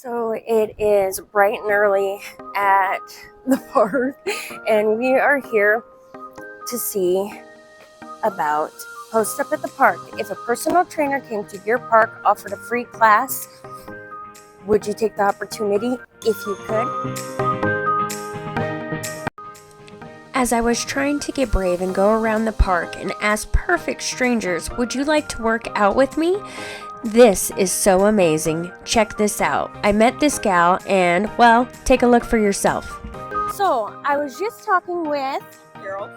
So it is bright and early at the park, and we are here to see about Post Up at the Park. If a personal trainer came to your park, offered a free class, would you take the opportunity if you could? As I was trying to get brave and go around the park and ask perfect strangers, would you like to work out with me? This is so amazing. Check this out. I met this gal and, well, take a look for yourself. So, I was just talking with Carol.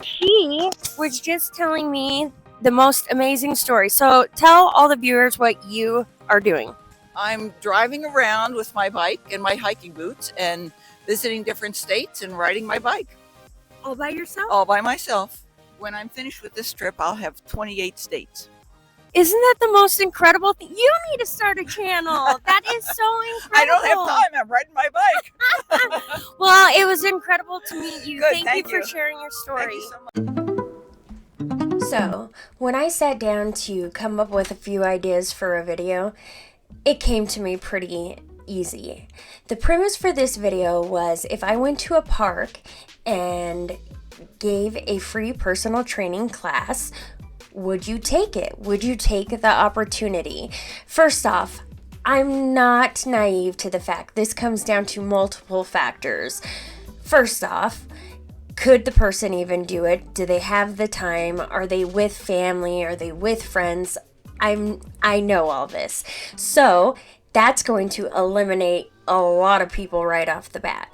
She was just telling me the most amazing story. So, tell all the viewers what you are doing. I'm driving around with my bike and my hiking boots and visiting different states and riding my bike. All by yourself? All by myself. When I'm finished with this trip, I'll have 28 states. Isn't that the most incredible thing? You need to start a channel. That is so incredible. I don't have time. I'm riding my bike. Well, it was incredible to meet you. Good, Thank you for sharing your story. Thank you so much. So, when I sat down to come up with a few ideas for a video, it came to me pretty easy. The premise for this video was if I went to a park and gave a free personal training class, would you take it? Would you take the opportunity? First off, I'm not naive to the fact this comes down to multiple factors. First off, could the person even do it? Do they have the time? Are they with family? Are they with friends? I know all this. So that's going to eliminate a lot of people right off the bat.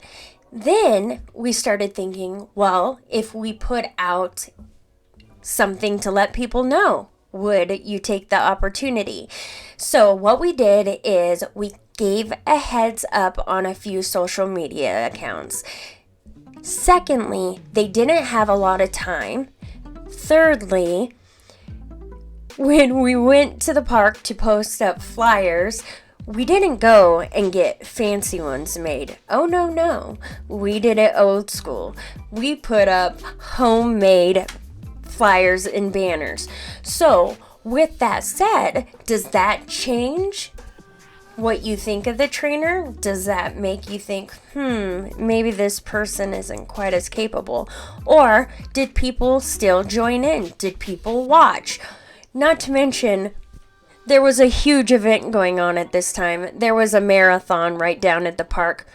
Then we started thinking, well, if we put out something to let people know, would you take the opportunity? So what we did is we gave a heads up on a few social media accounts. Secondly, they didn't have a lot of time. Thirdly, when we went to the park to post up flyers, we didn't go and get fancy ones made. Oh, no. We did it old school. We put up homemade flyers and banners. So, with that said, does that change what you think of the trainer? Does that make you think, maybe this person isn't quite as capable? Or did people still join in? Did people watch? Not to mention, there was a huge event going on at this time. There was a marathon right down at the park.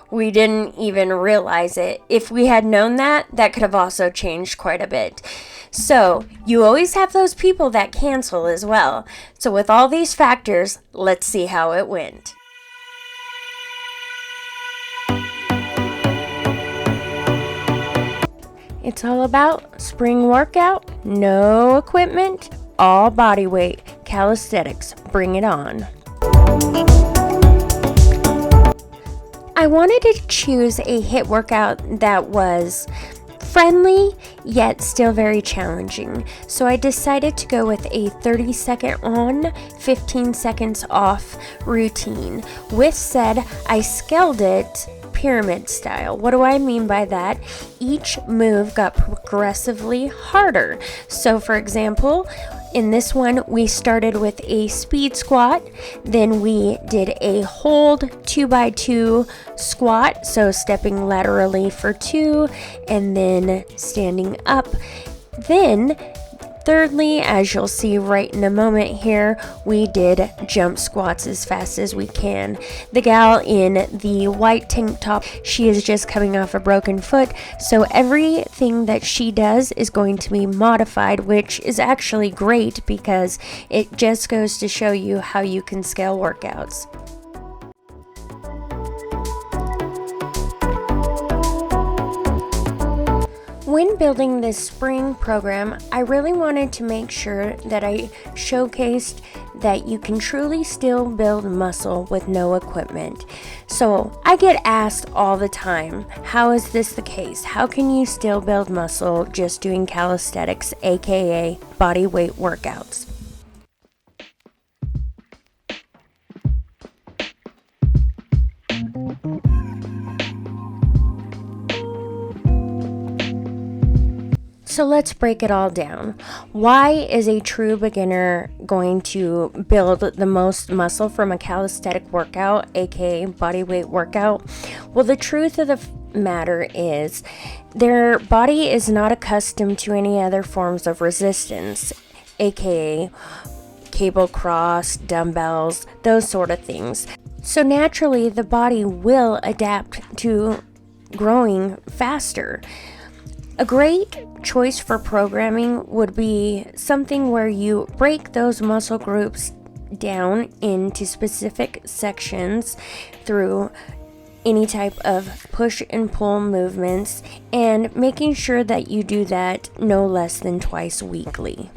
We didn't even realize it. If we had known that, that could have also changed quite a bit. So, you always have those people that cancel as well. So with all these factors, let's see how it went. It's all about spring workout, no equipment, all body weight, calisthenics, bring it on. I wanted to choose a HIIT workout that was friendly yet still very challenging. So I decided to go with a 30-second on, 15 seconds off routine. With said, I scaled it pyramid style. What do I mean by that? Each move got progressively harder. So for example, in this one, we started with a speed squat, then we did a hold 2x2 squat, so stepping laterally for 2, and then standing up. Then, thirdly, as you'll see right in a moment here, we did jump squats as fast as we can. The gal in the white tank top, she is just coming off a broken foot, so everything that she does is going to be modified, which is actually great because it just goes to show you how you can scale workouts. When building this spring program, I really wanted to make sure that I showcased that you can truly still build muscle with no equipment. So I get asked all the time, how is this the case? How can you still build muscle just doing calisthenics, aka body weight workouts? So let's break it all down. Why is a true beginner going to build the most muscle from a calisthenic workout, aka body weight workout? Well, the truth of the matter is their body is not accustomed to any other forms of resistance, aka cable cross, dumbbells, those sort of things. So naturally, the body will adapt to growing faster. A great choice for programming would be something where you break those muscle groups down into specific sections through any type of push and pull movements, and making sure that you do that no less than twice weekly.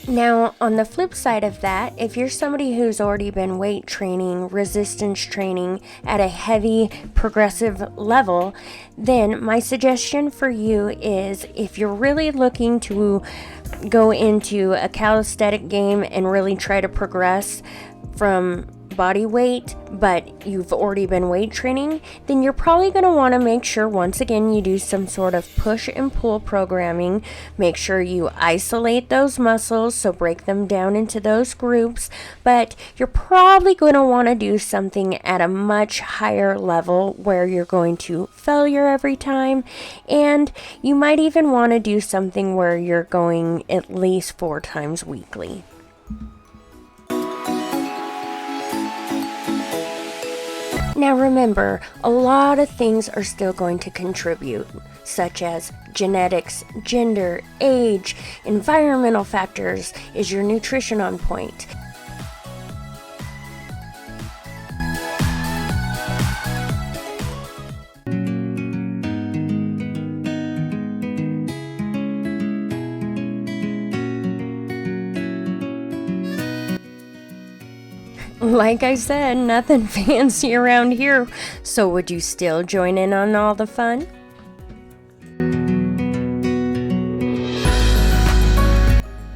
Now, on the flip side of that, if you're somebody who's already been weight training, resistance training at a heavy progressive level, then my suggestion for you is, if you're really looking to go into a calisthenic game and really try to progress from body weight, but you've already been weight training, then you're probably going to want to make sure, once again, you do some sort of push and pull programming. Make sure you isolate those muscles, so break them down into those groups, but you're probably going to want to do something at a much higher level where you're going to failure every time, and you might even want to do something where you're going at least 4 times weekly. Now remember, a lot of things are still going to contribute, such as genetics, gender, age, environmental factors. Is your nutrition on point? Like I said, nothing fancy around here. So would you still join in on all the fun?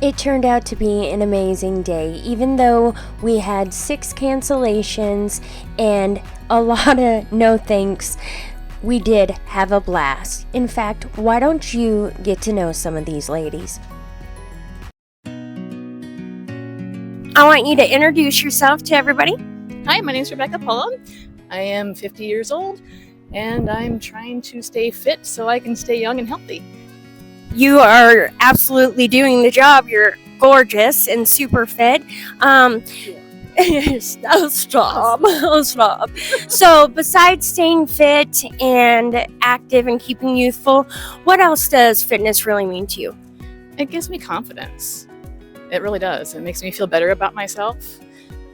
It turned out to be an amazing day, even though we had 6 cancellations and a lot of no thanks. We did have a blast. In fact, why don't you get to know some of these ladies? I want you to introduce yourself to everybody. Hi, my name is Rebecca Polo. I am 50 years old, and I'm trying to stay fit so I can stay young and healthy. You are absolutely doing the job. You're gorgeous and super fit. Stop. So besides staying fit and active and keeping youthful, what else does fitness really mean to you? It gives me confidence. It really does. It makes me feel better about myself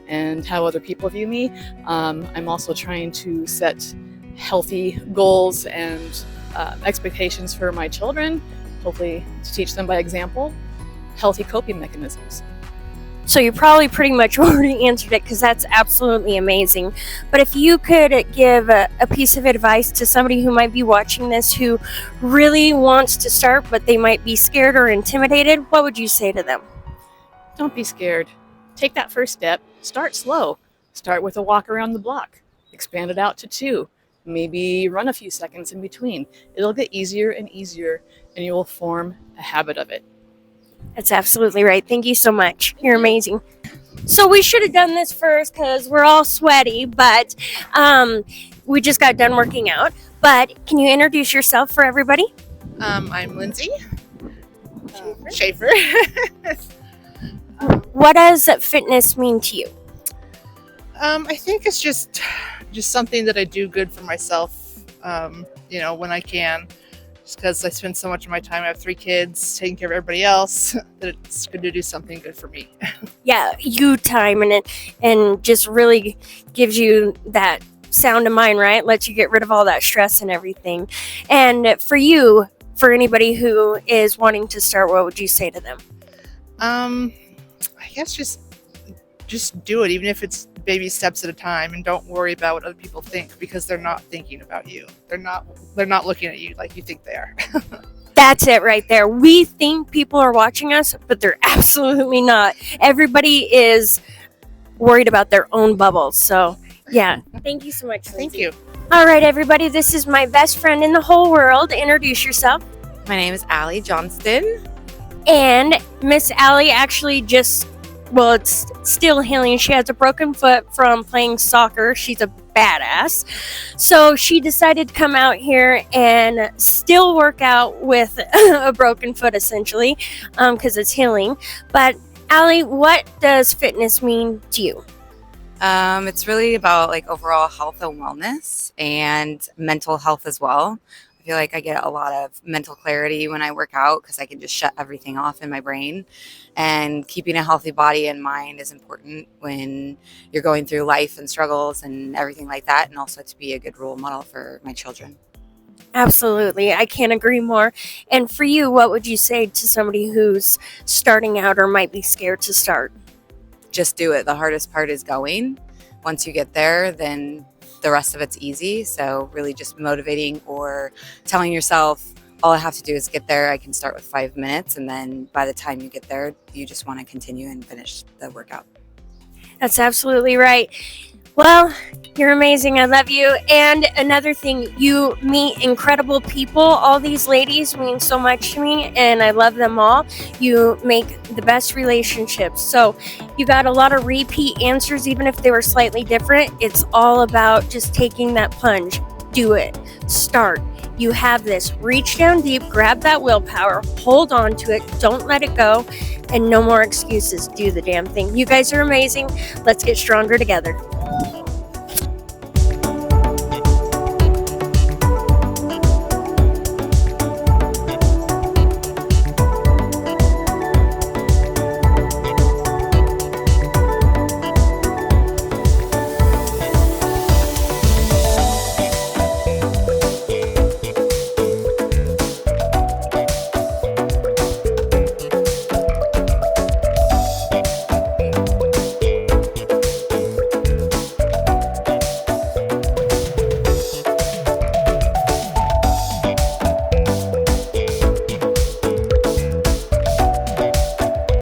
and how other people view me. I'm also trying to set healthy goals and expectations for my children, hopefully to teach them by example, healthy coping mechanisms. So you probably pretty much already answered it, because that's absolutely amazing. But if you could give a piece of advice to somebody who might be watching this who really wants to start, but they might be scared or intimidated, what would you say to them? Don't be scared. Take that first step. Start slow. Start with a walk around the block. Expand it out to 2. Maybe run a few seconds in between. It'll get easier and easier, and you will form a habit of it. That's absolutely right. Thank you so much. You're amazing. So we should have done this first because we're all sweaty, but we just got done working out. But can you introduce yourself for everybody? I'm Lindsay Schaefer. What does fitness mean to you? I think it's just something that I do good for myself, when I can. Just because I spend so much of my time, I have 3 kids, taking care of everybody else, that it's good to do something good for me. Yeah, you time and just really gives you that sound of mind, right? Lets you get rid of all that stress and everything. And for you, for anybody who is wanting to start, what would you say to them? I guess just do it, even if it's baby steps at a time, and don't worry about what other people think, because they're not thinking about you. They're not looking at you like you think they are. That's it right there. We think people are watching us, but they're absolutely not. Everybody is worried about their own bubbles. So yeah, thank you so much. Thank Lindsay. you. All right, everybody, this is my best friend in the whole world. Introduce yourself. My name is Allie Johnston. And Miss Allie actually it's still healing. She has a broken foot from playing soccer. She's a badass. So she decided to come out here and still work out with a broken foot, essentially, because it's healing. But Allie, what does fitness mean to you? It's really about like overall health and wellness and mental health as well. I feel like I get a lot of mental clarity when I work out because I can just shut everything off in my brain. And keeping a healthy body and mind is important when you're going through life and struggles and everything like that, and also to be a good role model for my children. Absolutely. I can't agree more. And for you, what would you say to somebody who's starting out or might be scared to start? Just do it. The hardest part is going. Once you get there, then the rest of it's easy. So really just motivating or telling yourself, all I have to do is get there. I can start with 5 minutes. And then by the time you get there, you just want to continue and finish the workout. That's absolutely right. Well, you're amazing. I love you. And another thing, you meet incredible people. All these ladies mean so much to me, and I love them all. You make the best relationships. So you got a lot of repeat answers, even if they were slightly different. It's all about just taking that plunge. Do it. Start. You have this. Reach down deep, grab that willpower, hold on to it, don't let it go, and no more excuses. Do the damn thing. You guys are amazing. Let's get stronger together.